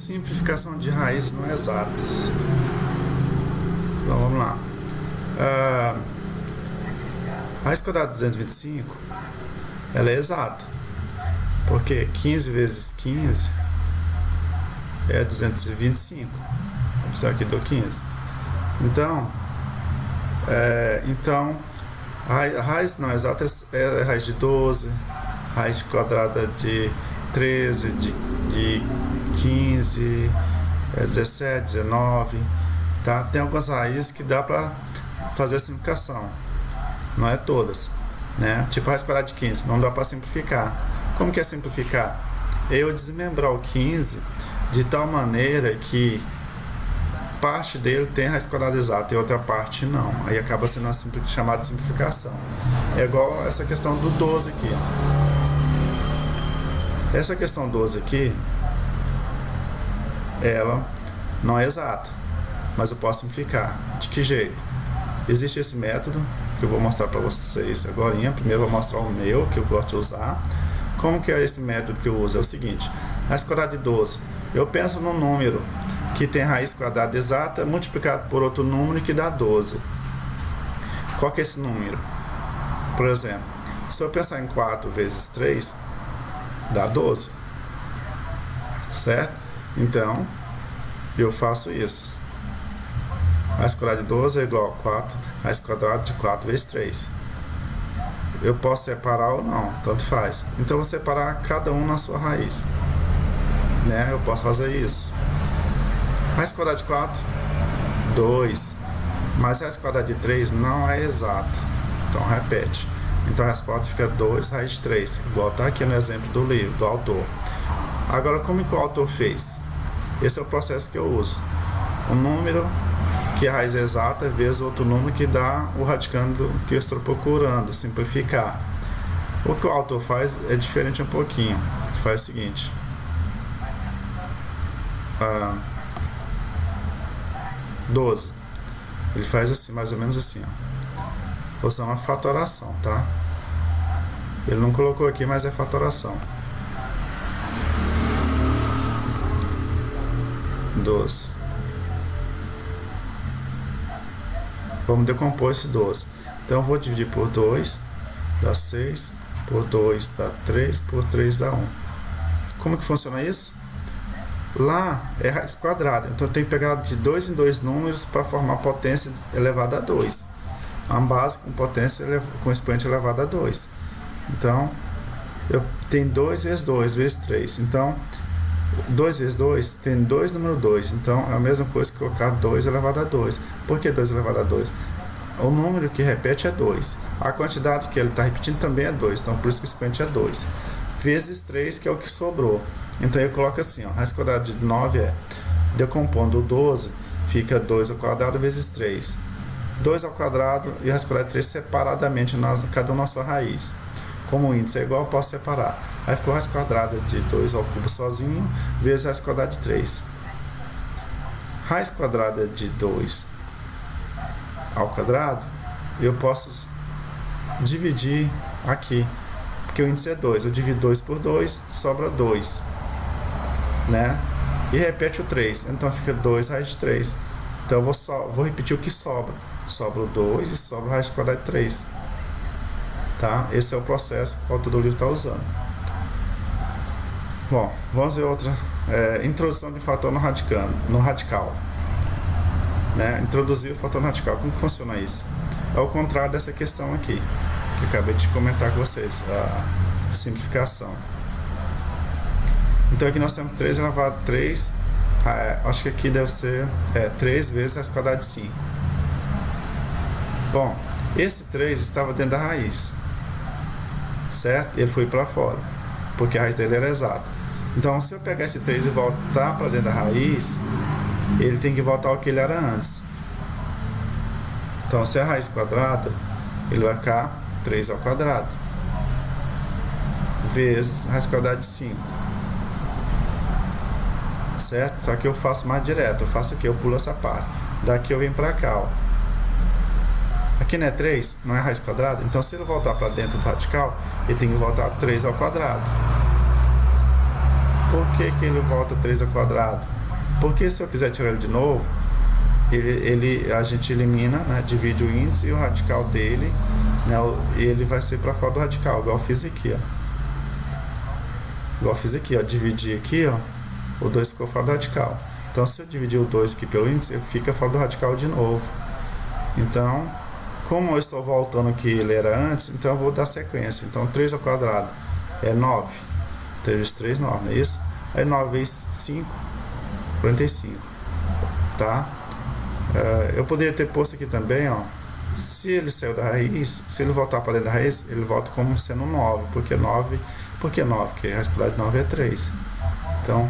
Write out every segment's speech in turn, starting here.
Simplificação de raízes não exatas. Então vamos lá. Raiz quadrada de 225, ela é exata, porque 15 vezes 15 é 225. Vamos precisar aqui do 15. Então, a raiz não exata é a raiz de 12, raiz quadrada de 13, de 15, 17, 19, tá? Tem algumas raízes que dá para fazer a simplificação, não é todas, né? Tipo a raiz quadrada de 15, não dá para simplificar. Como que é simplificar? Eu desmembrar o 15 de tal maneira que parte dele tem raiz quadrada exata e outra parte não. Aí acaba sendo uma chamada de simplificação. É igual essa questão do 12 aqui. Essa questão 12 aqui, ela não é exata, mas eu posso simplificar. De que jeito? Existe esse método que eu vou mostrar para vocês agora. Primeiro eu vou mostrar o meu, que eu gosto de usar. Como que é esse método que eu uso? É o seguinte: raiz quadrada de 12. Eu penso num número que tem raiz quadrada exata multiplicado por outro número que dá 12. Qual que é esse número? Por exemplo, se eu pensar em 4 vezes 3, dá 12. Certo? Então, eu faço isso. Raiz quadrada de 12 é igual a 4 raiz quadrada de 4 vezes 3. Eu posso separar ou não, tanto faz. Então, eu vou separar cada um na sua raiz, né? Eu posso fazer isso. Raiz quadrada de 4, 2. Mas raiz quadrada de 3 não é exata. Então, repete. Então, a resposta fica 2 raiz de 3. Igual está aqui no exemplo do livro, do autor. Agora, como que o autor fez? Esse é o processo que eu uso. Um número que a raiz é exata vezes outro número que dá o radicando que eu estou procurando, simplificar. O que o autor faz é diferente um pouquinho. Ele faz o seguinte. 12. Ele faz assim, mais ou menos assim, ó. Ou seja, uma fatoração, tá? Ele não colocou aqui, mas é fatoração. 12. Vamos decompor esse 12. Então eu vou dividir por 2, dá 6, por 2 dá 3, por 3 dá 1. Como que funciona isso? Lá é raiz quadrada, então eu tenho que pegar de 2 em 2 números para formar potência elevada a 2. Uma base com potência com expoente elevado a 2. Então, eu tenho 2 vezes 2 vezes 3. Então, 2 vezes 2 tem 2 número 2. Então, é a mesma coisa que colocar 2 elevado a 2. Por que 2 elevado a 2? O número que repete é 2. A quantidade que ele está repetindo também é 2. Então, por isso que o expoente é 2. Vezes 3, que é o que sobrou. Então, eu coloco assim, ó, raiz quadrada de 9 é, decompondo o 12, fica 2 ao quadrado vezes 3. 2 ao quadrado e a raiz quadrada de 3 separadamente, cada um na sua raiz. Como o índice é igual, eu posso separar. Aí ficou raiz quadrada de 2 ao cubo sozinho, vezes raiz quadrada de 3. Raiz quadrada de 2 ao quadrado, eu posso dividir aqui, porque o índice é 2. Eu divido 2 por 2, sobra 2. Né? E repete o 3. Então fica 2 raiz de 3. Então eu vou repetir o que sobra. Sobra o 2 e sobra a raiz quadrada de 3. Tá? Esse é o processo que o autor do livro está usando. Bom, vamos ver outra. Introdução de fator no radical. Né? Introduzir o fator no radical. Como funciona isso? É o contrário dessa questão aqui, que eu acabei de comentar com vocês. A simplificação. Então aqui nós temos 3 elevado a 3. Acho que aqui deve ser 3 vezes raiz quadrada de 5. Bom, esse 3 estava dentro da raiz, certo? Ele foi para fora, porque a raiz dele era exata. Então, se eu pegar esse 3 e voltar para dentro da raiz, ele tem que voltar ao que ele era antes. Então, se é a raiz quadrada, ele vai ficar 3 ao quadrado, vezes a raiz quadrada de 5. Certo? Só que eu faço mais direto. Eu faço aqui, eu pulo essa parte. Daqui eu venho para cá, ó. Aqui não é 3, não é raiz quadrada. Então, se ele voltar para dentro do radical, ele tem que voltar a 3 ao quadrado. Por que ele volta 3 ao quadrado? Porque se eu quiser tirar ele de novo, a gente elimina, né, divide o índice e o radical dele, né, e ele vai ser para fora do radical, igual eu fiz aqui, ó. Dividi aqui, ó, o 2 ficou fora do radical. Então, se eu dividir o 2 aqui pelo índice, fica fora do radical de novo. Então, como eu estou voltando que ele era antes, então eu vou dar sequência. Então, 3 ao quadrado é 9. 3 vezes 3, 9, não é isso? Aí 9 vezes 5, 45. Tá? Eu poderia ter posto aqui também, ó. Se ele saiu da raiz, se ele voltar para dentro da raiz, ele volta como sendo 9. Por que 9? Porque a raiz quadrada de 9 é 3. Então,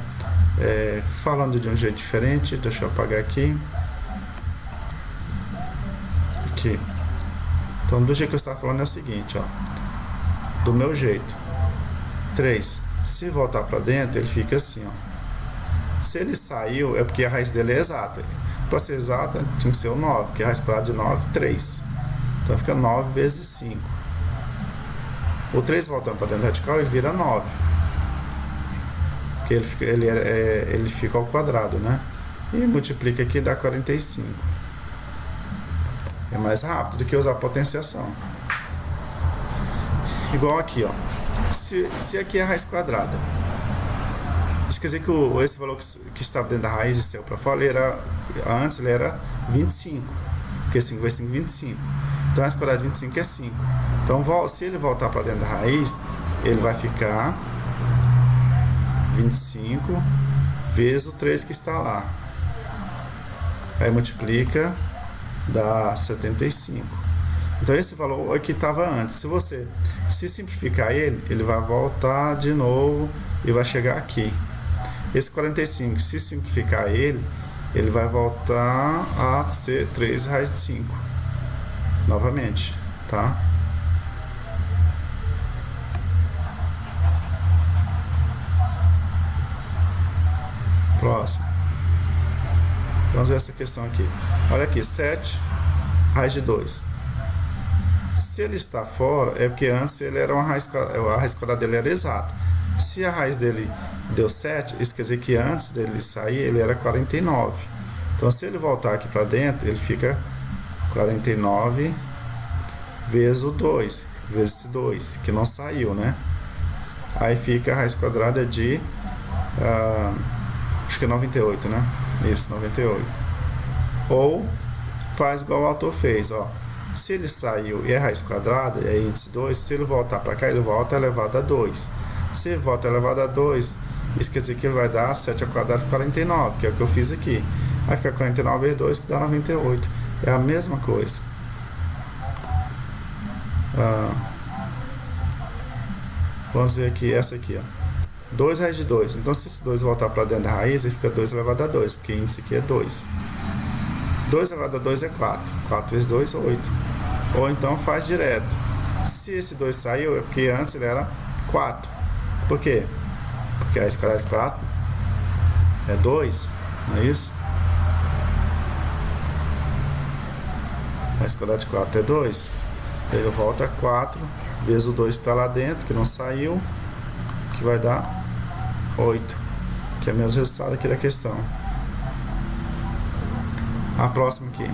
falando de um jeito diferente, deixa eu apagar aqui. Aqui. Então, do jeito que eu estava falando é o seguinte, ó. Do meu jeito. 3. Se voltar para dentro, ele fica assim, ó. Se ele saiu, é porque a raiz dele é exata. Para ser exata, tinha que ser o 9, porque a raiz quadrada de 9 é 3. Então, fica 9 vezes 5. O 3 voltando para dentro do radical, ele vira 9. Porque ele fica ao quadrado, né? E multiplica aqui, dá 45. É mais rápido do que usar a potenciação. Igual aqui, ó. Se aqui é a raiz quadrada, isso quer dizer que esse valor que estava dentro da raiz e saiu para fora, antes ele era 25. Porque 5 vezes 5 é 25. Então a raiz quadrada de 25 é 5. Então, se ele voltar para dentro da raiz, ele vai ficar 25 vezes o 3 que está lá. Aí multiplica, dá 75. Então esse valor aqui estava antes. Se você simplificar ele vai voltar de novo e vai chegar aqui. Esse 45, se simplificar ele vai voltar a ser 3 raiz de 5. Novamente, tá? Próximo. Vamos ver essa questão aqui. Olha aqui, 7 raiz de 2. Se ele está fora, é porque antes ele era a raiz quadrada dele era exata. Se a raiz dele deu 7, isso quer dizer que antes dele sair, ele era 49. Então, se ele voltar aqui para dentro, ele fica 49 vezes o 2, vezes esse 2, que não saiu, né? Aí fica a raiz quadrada de, acho que é 98, né? Isso, 98. Ou faz igual o autor fez, ó. Se ele saiu e é raiz quadrada, é índice 2, se ele voltar para cá, ele volta elevado a 2. Se ele volta elevado a 2, isso quer dizer que ele vai dar 7 ao quadrado de 49, que é o que eu fiz aqui. Vai ficar 49 vezes 2, que dá 98. É a mesma coisa. Vamos ver aqui, essa aqui, ó. 2 raiz de 2. Então, se esse 2 voltar para dentro da raiz, ele fica 2 elevado a 2, porque índice aqui é 2. 2 elevado a 2 é 4. 4 vezes 2, 8. Ou então faz direto. Se esse 2 saiu, é porque antes ele era 4. Por quê? Porque a raiz quadrada de 4 é 2, não é isso? A raiz quadrada de 4 é 2. Ele volta a 4 vezes o 2 que está lá dentro, que não saiu, que vai dar 8, que é o mesmo resultado aqui da questão. A próxima aqui.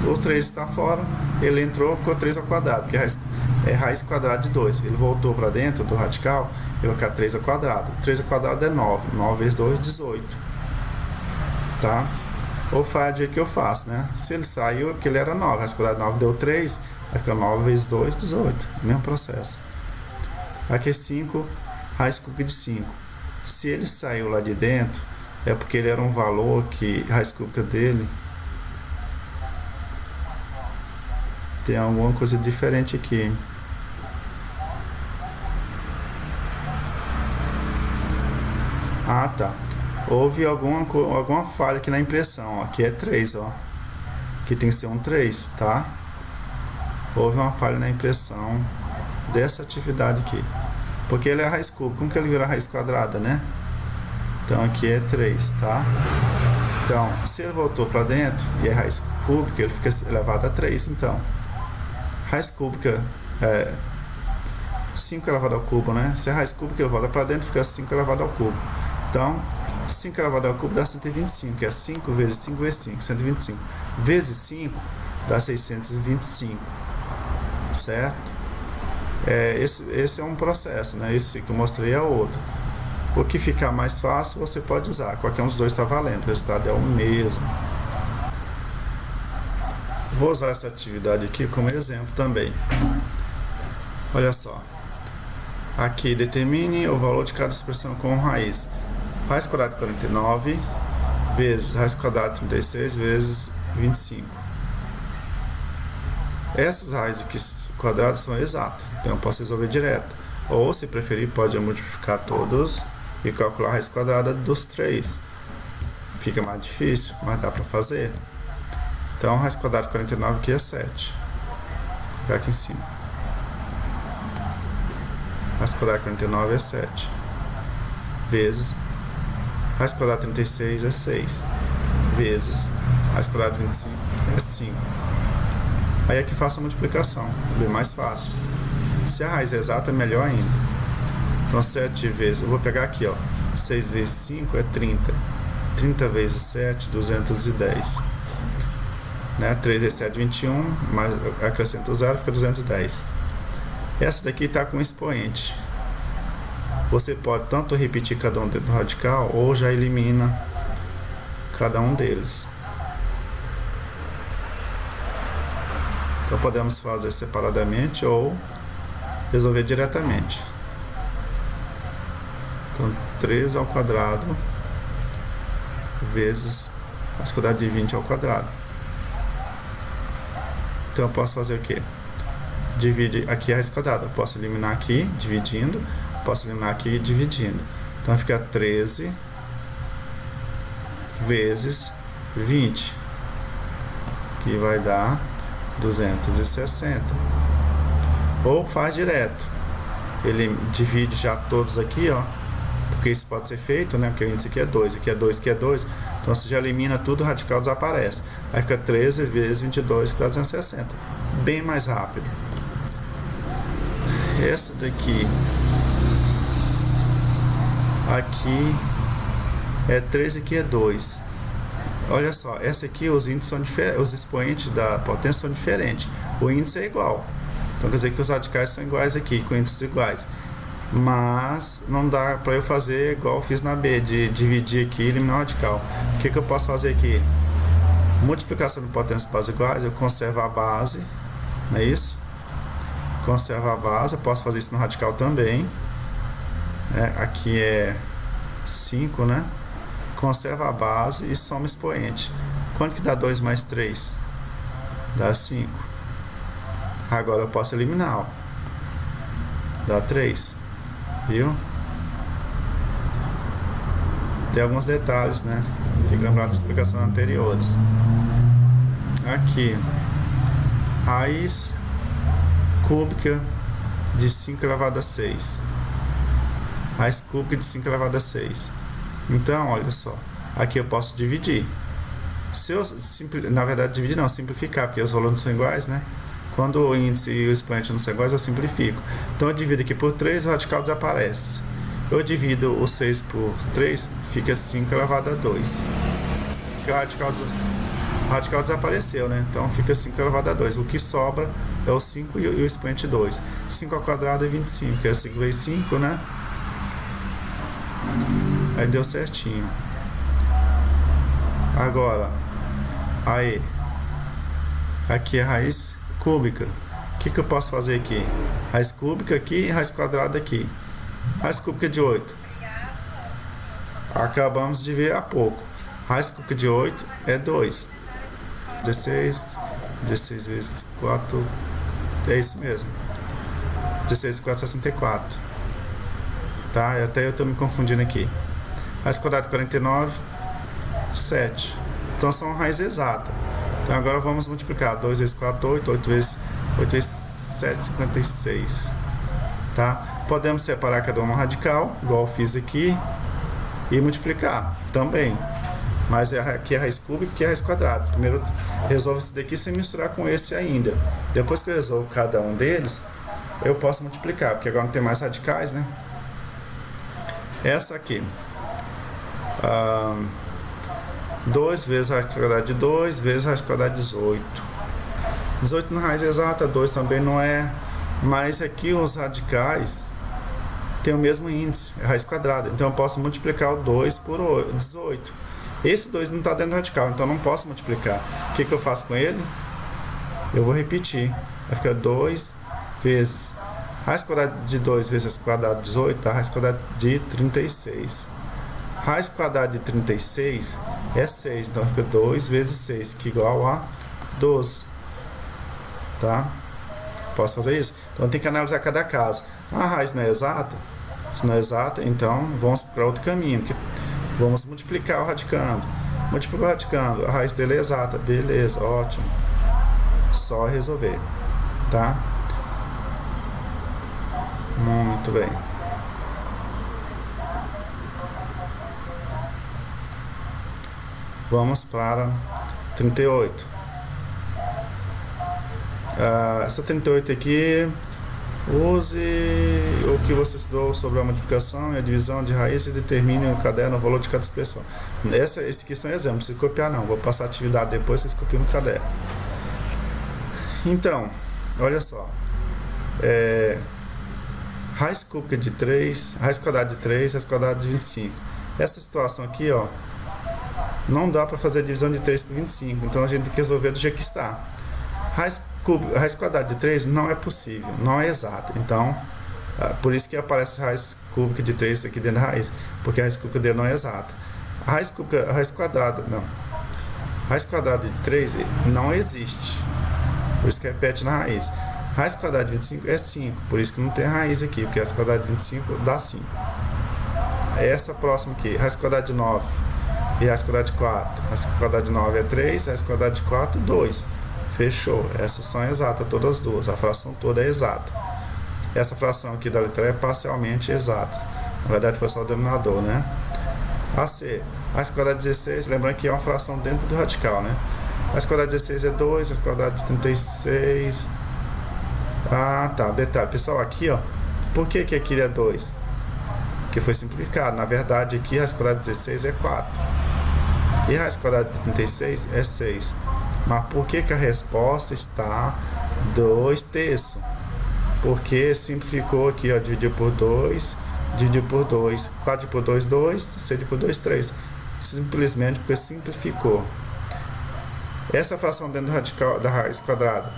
O 3 está fora, ele entrou, ficou 3 ao quadrado, porque é raiz quadrada de 2. Ele voltou para dentro do radical, ele vai ficar 3 ao quadrado. 3 ao quadrado é 9. 9 vezes 2, 18. Tá? Ou faz o jeito que eu faço, né? Se ele saiu, é porque ele era 9. Raiz quadrada de 9 deu 3, vai ficar 9 vezes 2, 18. Mesmo processo. Aqui é 5, raiz cúbica de 5. Se ele saiu lá de dentro, é porque ele era um valor que a raiz cúbica dele tem alguma coisa diferente aqui. Ah, tá. Houve alguma falha aqui na impressão, ó. Aqui é 3, ó. Aqui tem que ser um 3, tá? Houve uma falha na impressão dessa atividade aqui. Porque ele é a raiz cúbica. Como que ele vira a raiz quadrada, né? Então aqui é 3, tá? Então, se ele voltou para dentro e é raiz cúbica, ele fica elevado a 3, então. Raiz cúbica é 5 elevado ao cubo, né? Se é raiz cúbica, ele volta para dentro, fica 5 elevado ao cubo. Então, 5 elevado ao cubo dá 125, que é 5 vezes 5 vezes 5, 125. Vezes 5 dá 625, certo? Esse é um processo, né? Esse que eu mostrei é outro. O que ficar mais fácil você pode usar, qualquer um dos dois está valendo, o resultado é o mesmo. Vou usar essa atividade aqui como exemplo também. Olha só. Aqui, determine o valor de cada expressão com raiz. Raiz quadrada de 49 vezes raiz quadrada de 36 vezes 25. Essas raízes aqui quadradas são exatas, então eu posso resolver direto. Ou, se preferir, pode multiplicar todos e calcular a raiz quadrada dos 3. Fica mais difícil, mas dá para fazer. Então, raiz quadrada de 49 aqui é 7. Vou colocar aqui em cima. Raiz quadrada de 49 é 7. Vezes. Raiz quadrada de 36 é 6. Vezes. Raiz quadrada de 25 é 5. Aí aqui faço a multiplicação. É bem mais fácil. Se a raiz é exata, é melhor ainda. Então, 7 vezes... Eu vou pegar aqui, ó. 6 vezes 5 é 30. 30 vezes 7, 210. Né? 3 vezes 7, 21. Mas acrescento o 0, fica 210. Essa daqui está com expoente. Você pode tanto repetir cada um dentro do radical, ou já elimina cada um deles. Então podemos fazer separadamente ou resolver diretamente. Então 3 ao quadrado vezes a raiz quadrada de 20 ao quadrado. Então eu posso fazer o quê? Divide aqui a raiz quadrada. Eu posso eliminar aqui, dividindo. Posso eliminar aqui, dividindo. Então fica 13 vezes 20, que vai dar 260. Ou faz direto. Ele divide já todos aqui, ó. Porque isso pode ser feito, né? Porque o índice aqui é 2, aqui é 2, aqui é 2. Então você já elimina tudo, o radical desaparece. Aí fica 13 vezes 22, que dá 260. Bem mais rápido. Essa daqui, aqui é 3, aqui é 2. Olha só, essa aqui os índices são diferentes, os expoentes da potência são diferentes. O índice é igual. Então quer dizer que os radicais são iguais aqui, com índices iguais. Mas não dá para eu fazer igual eu fiz na B, de dividir aqui e eliminar o radical. O que eu posso fazer aqui? Multiplicação de potências bases iguais, eu conservo a base, não é isso? Conservo a base, eu posso fazer isso no radical também. Aqui é 5, né? Conserva a base e soma expoente. Quanto que dá 2 mais 3? Dá 5. Agora eu posso eliminar, ó. Dá 3. Viu? Tem alguns detalhes, né? Tem que lembrar das explicações anteriores. Aqui, raiz cúbica de 5 elevado a 6. Raiz cúbica de 5 elevado a 6. Então, olha só. Aqui eu posso dividir. Se eu, na verdade, dividir não, simplificar, porque os valores são iguais, né? Quando o índice e o expoente não são iguais, eu simplifico. Então, eu divido aqui por 3, o radical desaparece. Eu divido o 6 por 3, fica 5 elevado a 2. Porque o radical desapareceu, né? Então, fica 5 elevado a 2. O que sobra é o 5 e o expoente 2. 5 ao quadrado é 25, que é 5 vezes 5, né? Aí deu certinho. Agora, aí, aqui é a raiz cúbica. O que eu posso fazer aqui? Raiz cúbica aqui e raiz quadrada aqui. Raiz cúbica de 8. Acabamos de ver há pouco. Raiz cúbica de 8 é 2. 16 vezes 4, é isso mesmo. 16 vezes 4, 64. Tá? Até eu estou me confundindo aqui. Raiz quadrada de 49, 7. Então são raiz exata. Então agora vamos multiplicar. 2 vezes 4, 8. 8 vezes 7, 56. Tá? Podemos separar cada uma radical, igual eu fiz aqui, e multiplicar também. Mas aqui é a raiz cúbica, aqui é a raiz quadrada. Primeiro eu resolvo esse daqui sem misturar com esse ainda. Depois que eu resolvo cada um deles, eu posso multiplicar, porque agora não tem mais radicais, né? Essa aqui. 2 vezes a raiz quadrada de 2 vezes a raiz quadrada de 18. 18 na raiz exata, 2 também não é, mas aqui os radicais têm o mesmo índice, é raiz quadrada, então eu posso multiplicar o 2 por 18. Esse 2 não está dentro do radical, então eu não posso multiplicar. O que eu faço com ele? Eu vou repetir, vai ficar 2 vezes raiz quadrada de 2 vezes raiz quadrada de 18 dá raiz quadrada de 36. Raiz quadrada de 36 é 6, então fica 2 vezes 6, que é igual a 12. Tá? Posso fazer isso? Então tem que analisar cada caso. A raiz não é exata? Se não é exata, então vamos para outro caminho. Vamos multiplicar o radicando. Multiplicar o radicando, a raiz dele é exata. Beleza, ótimo. Só resolver. Tá? Muito bem. Vamos para 38. Essa 38 aqui, use o que você estudou sobre a multiplicação e a divisão de raiz e determine no caderno o valor de cada expressão. Esse aqui são exemplos, não precisa copiar não, vou passar a atividade depois, vocês copiam no caderno. Então, olha só, raiz cúbica de 3, raiz quadrada de 3, raiz quadrada de 25. Essa situação aqui, ó, não dá para fazer a divisão de 3 por 25, então a gente tem que resolver do jeito que está. Raiz quadrada de 3 não é possível, não é exato. Então, por isso que aparece raiz cúbica de 3 aqui dentro da raiz, porque a raiz cúbica dele não é exata. A raiz quadrada de 3 não existe, por isso que repete na raiz. Raiz quadrada de 25 é 5, por isso que não tem raiz aqui, porque raiz quadrada de 25 dá 5. Essa próxima aqui, raiz quadrada de 9 e raiz quadrada de 4. Raiz quadrada de 9 é 3, raiz quadrada de 4, 2. Fechou. Essas são exatas, todas as duas. A fração toda é exata. Essa fração aqui da letra E é parcialmente exata. Na verdade foi só o denominador, né? AC. Raiz quadrada de 16, lembrando que é uma fração dentro do radical, né? Raiz quadrada de 16 é 2, raiz quadrada de 36... tá, detalhe. Pessoal, aqui, ó, por que aqui é 2? Porque foi simplificado. Na verdade, aqui a raiz quadrada de 16 é 4. E a raiz quadrada de 36 é 6. Mas por que a resposta está 2 terços? Porque simplificou aqui, ó, dividiu por 2, dividiu por 2. 4 por 2, 2, 6 por 2, 3. Simplesmente porque simplificou. Essa fração dentro do radical da raiz quadrada.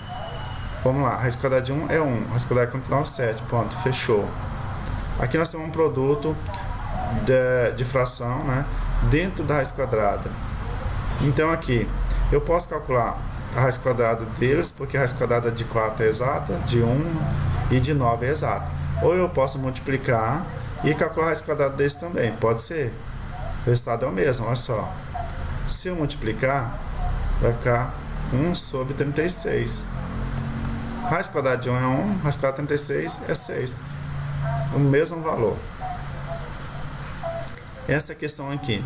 Vamos lá, raiz quadrada de 1 é 1, raiz quadrada de 9 é 7, ponto, fechou. Aqui nós temos um produto de fração, né, dentro da raiz quadrada. Então aqui, eu posso calcular a raiz quadrada deles, porque a raiz quadrada de 4 é exata, de 1 e de 9 é exata. Ou eu posso multiplicar e calcular a raiz quadrada deles também, pode ser. O resultado é o mesmo, olha só. Se eu multiplicar, vai ficar 1 sobre 36. Raiz quadrada de 1 é 1, raiz quadrada de 36 é 6. O mesmo valor. Essa questão aqui.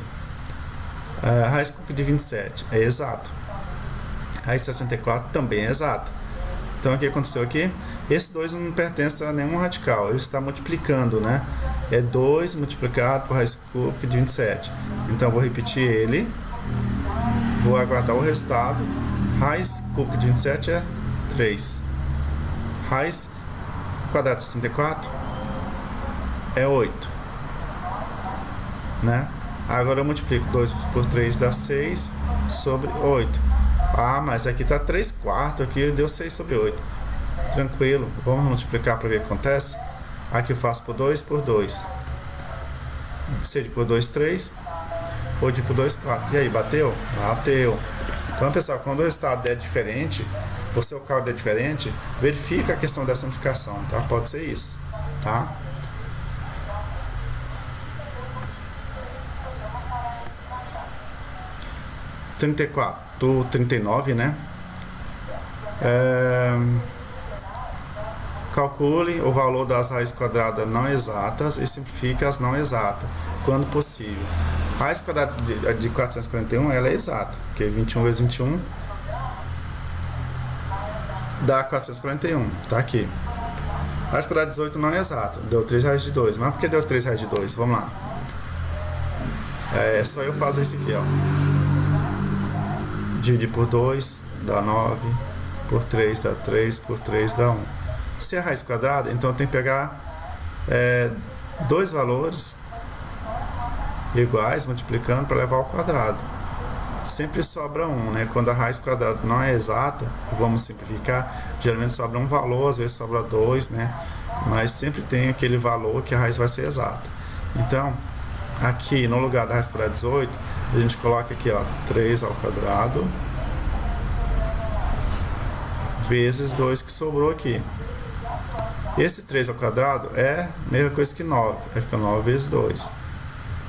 Raiz cúbica de 27 é exato. Raiz de 64 também é exato. Então o que aconteceu aqui? Esse 2 não pertence a nenhum radical, ele está multiplicando, né? É 2 multiplicado por raiz cúbica de 27. Então eu vou repetir ele. Vou aguardar o resultado. Raiz cúbica de 27 é 3. Raiz quadrada de 64 é 8. Né? Agora eu multiplico 2 por 3 dá 6 sobre 8. Mas aqui está 3 quartos, aqui deu 6 sobre 8. Tranquilo, vamos multiplicar para ver o que acontece. Aqui eu faço por 2 por 2. 6 por 2, 3. 8 por 2, 4. E aí, bateu? Bateu. Então, pessoal, quando o resultado é diferente, o seu cálculo é diferente, verifica a questão da simplificação, tá? Pode ser isso, tá? - 34 do 39, né? Calcule o valor das raízes quadradas não exatas e simplifique as não exatas, quando possível. A raiz quadrada de 441 ela é exata, porque 21 vezes 21 dá 441, tá aqui. A raiz quadrada de 18 não é exata, deu 3 raízes de 2. Mas por que deu 3 raízes de 2? Vamos lá. É só eu fazer isso aqui, ó. Dividir por 2 dá 9, por 3 dá 3, por 3 dá 1. Se é raiz quadrada, então eu tenho que pegar dois valores iguais, multiplicando para levar ao quadrado. Sempre sobra 1, né? Quando a raiz quadrada não é exata, vamos simplificar, geralmente sobra um valor, às vezes sobra 2, né? Mas sempre tem aquele valor que a raiz vai ser exata. Então, aqui no lugar da raiz quadrada de 18, a gente coloca aqui, ó, 3 ao quadrado vezes 2 que sobrou aqui. Esse 3 ao quadrado é a mesma coisa que 9, vai ficar 9 vezes 2.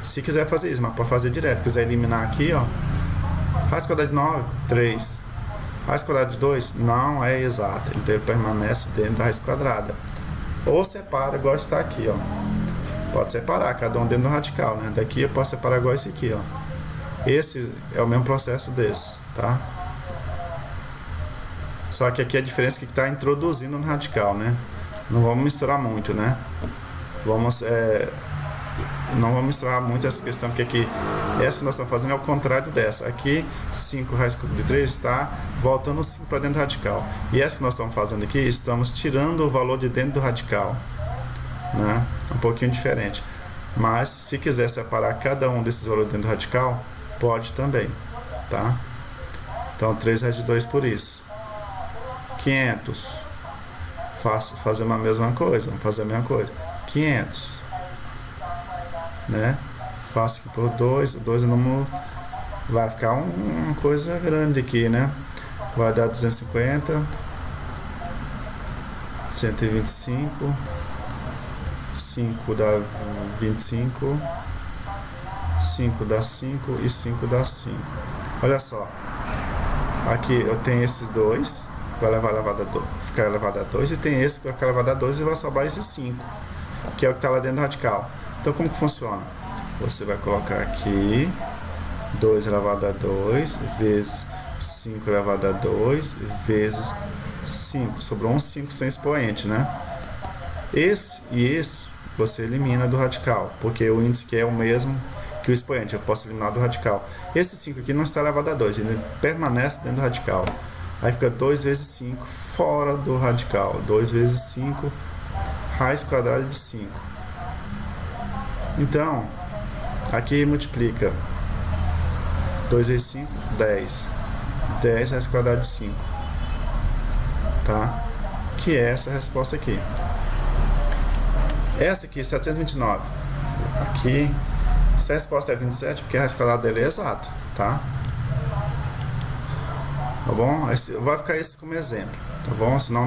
Se quiser fazer isso, mas pode fazer direto. Se quiser eliminar aqui, ó, raiz quadrada de 9, 3. Raiz quadrada de 2 não é exata, então ele permanece dentro da raiz quadrada. Ou separa igual está aqui, ó. Pode separar, cada um dentro do radical, né? Daqui eu posso separar igual esse aqui, ó. Esse é o mesmo processo desse, tá? Só que aqui a diferença é que está introduzindo no radical, né? Não vamos misturar muito, né? Não vamos misturar muito essa questão, porque aqui, essa que nós estamos fazendo é o contrário dessa. Aqui, 5 raiz cúbica de 3 está voltando 5 para dentro do radical. E essa que nós estamos fazendo aqui, estamos tirando o valor de dentro do radical, né? Um pouquinho diferente. Mas, se quiser separar cada um desses valores dentro do radical, pode também, tá? Então, 3 raiz de 2 por isso. 500. Fazemos a mesma coisa, vamos fazer a mesma coisa. 500. Né? Faço aqui por 2, 2 é número, vai ficar uma coisa grande aqui, né? Vai dar 250, 125, 5 dá 25, 5 dá 5 e 5 dá 5. Olha só, aqui eu tenho esses dois, vai levar ficar elevado a 2, e tem esse que vai ficar elevado a 2 e vai sobrar esses 5, que é o que está lá dentro do radical. Então, como que funciona? Você vai colocar aqui 2 elevado a 2 vezes 5 elevado a 2 vezes 5. Sobrou um 5 sem expoente, né? Esse e esse você elimina do radical, porque o índice que é o mesmo que o expoente. Eu posso eliminar do radical. Esse 5 aqui não está elevado a 2, ele permanece dentro do radical. Aí fica 2 vezes 5 fora do radical. 2 vezes 5 raiz quadrada de 5. Então, aqui multiplica 2 vezes 5, 10. 10 raiz quadrada de 5. Tá? Que é essa resposta aqui. Essa aqui, 729. Aqui, se a resposta é 27, porque a raiz quadrada dele é exata, tá? Tá bom? Vai ficar isso como exemplo, tá bom? Senão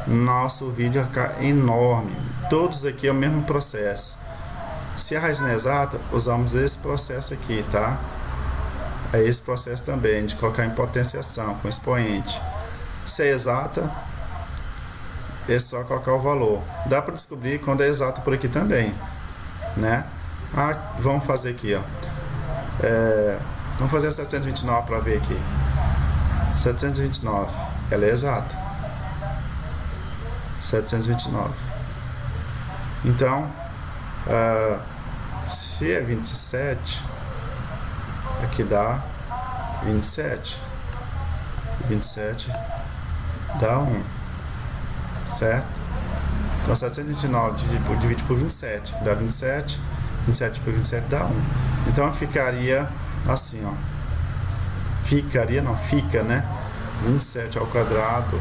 nosso vídeo vai ficar enorme. Todos aqui é o mesmo processo. Se a raiz não é exata, usamos esse processo aqui, tá? É esse processo também, de colocar em potenciação, com expoente. Se é exata, é só colocar o valor. Dá para descobrir quando é exato por aqui também, né? Vamos fazer aqui, ó. Vamos fazer a 729 para ver aqui. 729, ela é exata. 729. Então, se é 27, aqui dá 27. 27 dá 1, certo? Então 729 divide por 27 dá 27. 27 por 27 dá 1. Então ficaria assim, ó. Fica, né? 27 ao quadrado.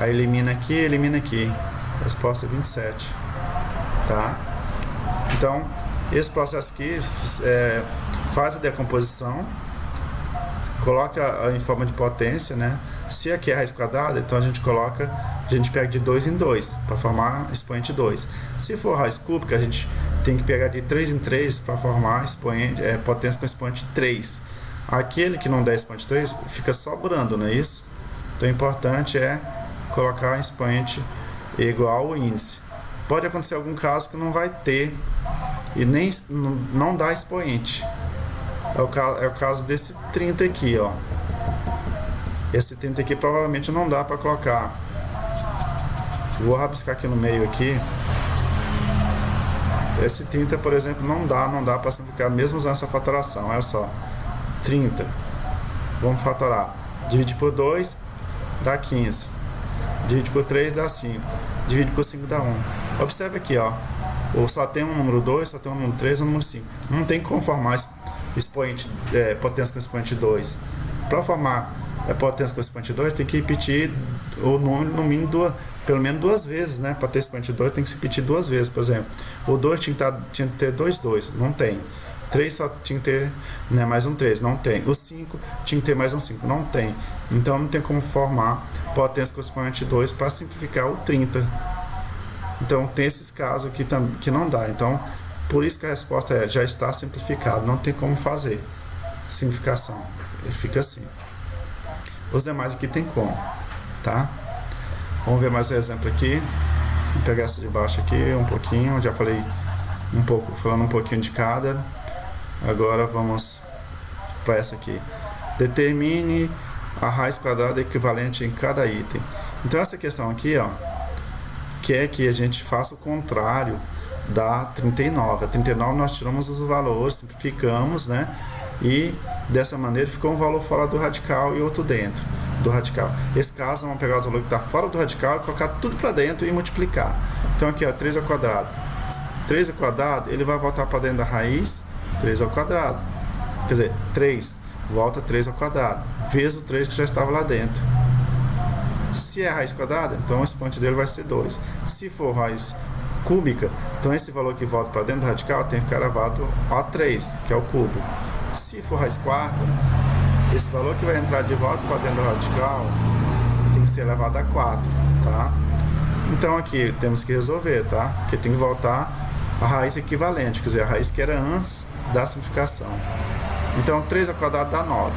Aí elimina aqui. Resposta é 27. Tá? Então, esse processo aqui faz a decomposição, coloca em forma de potência, né? Se aqui é raiz quadrada, então a gente pega de 2 em 2 para formar expoente 2. Se for raiz cúbica, a gente tem que pegar de 3 em 3 para formar potência com expoente 3. Aquele que não der expoente 3 fica sobrando, não é isso? Então o importante é colocar expoente igual ao índice. Pode acontecer algum caso que não vai ter e nem não dá expoente. É o caso desse 30 aqui, ó. Esse 30 aqui provavelmente não dá para colocar. Vou rabiscar aqui no meio aqui. Esse 30, por exemplo, não dá para simplificar mesmo usando essa fatoração. Olha só, 30, vamos fatorar, divide por 2, dá 15, divide por 3, dá 5, divide por 5, dá 1. Observe aqui, ó, ou só tem um número 2, só tem um número 3 e um número 5. Não tem como formar expoente, potência com expoente 2. Para formar potência com expoente 2, tem que repetir o número no mínimo pelo menos 2 vezes, né? Para ter expoente 2 tem que se repetir 2 vezes, por exemplo. O 2 tinha que ter 2, não tem. 3 só tinha que ter, né, mais um 3, não tem. O 5 tinha que ter mais um 5, não tem. Então não tem como formar potência com expoente 2 para simplificar o 30. Então tem esses casos aqui que não dá. Então por isso que a resposta já está simplificado, não tem como fazer simplificação. Ele fica assim. Os demais aqui tem como, tá? Vamos ver mais um exemplo aqui. Vou pegar essa de baixo aqui um pouquinho, já falei um pouco, falando um pouquinho de cada. Agora vamos para essa aqui. Determine a raiz quadrada equivalente em cada item. Então essa questão aqui, ó, quer que a gente faça o contrário da 39. A 39 nós tiramos os valores, simplificamos, né? E dessa maneira ficou um valor fora do radical e outro dentro do radical. Nesse caso, vamos pegar os valores que está fora do radical e colocar tudo para dentro e multiplicar. Então aqui, ó, 3 ao quadrado. 3 ao quadrado, ele vai voltar para dentro da raiz 3 ao quadrado. Quer dizer, 3 volta 3 ao quadrado, vezes o 3 que já estava lá dentro. Se é raiz quadrada, então o expoente dele vai ser 2. Se for raiz cúbica, então esse valor que volta para dentro do radical tem que ficar elevado a 3, que é o cubo. Se for raiz quarta, esse valor que vai entrar de volta para dentro do radical tem que ser elevado a 4, tá? Então aqui temos que resolver, tá? Porque tem que voltar a raiz equivalente, quer dizer, a raiz que era antes da simplificação. Então 3 ao quadrado dá 9.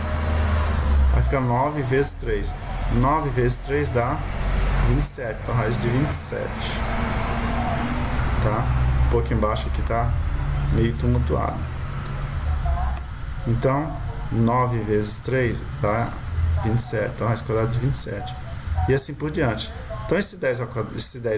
Vai ficar 9 vezes 3. 9 vezes 3 dá 27, então a raiz de 27. Tá? Um pouco embaixo aqui tá meio tumultuado. Então 9 vezes 3 dá 27, então a raiz quadrada de 27. E assim por diante. Então esse 10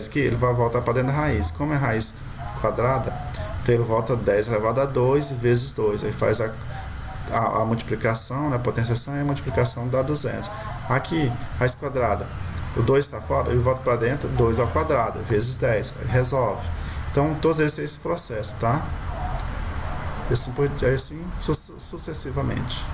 aqui, ele vai voltar para dentro da raiz. Como é raiz quadrada, então ele volta 10 elevado a 2 vezes 2. Aí faz a multiplicação, né, a potenciação e a multiplicação dá 200. Aqui, raiz quadrada, o 2 está fora, ele volta para dentro, 2 ao quadrado, vezes 10, resolve. Então, todos esse processo, tá? Assim sucessivamente.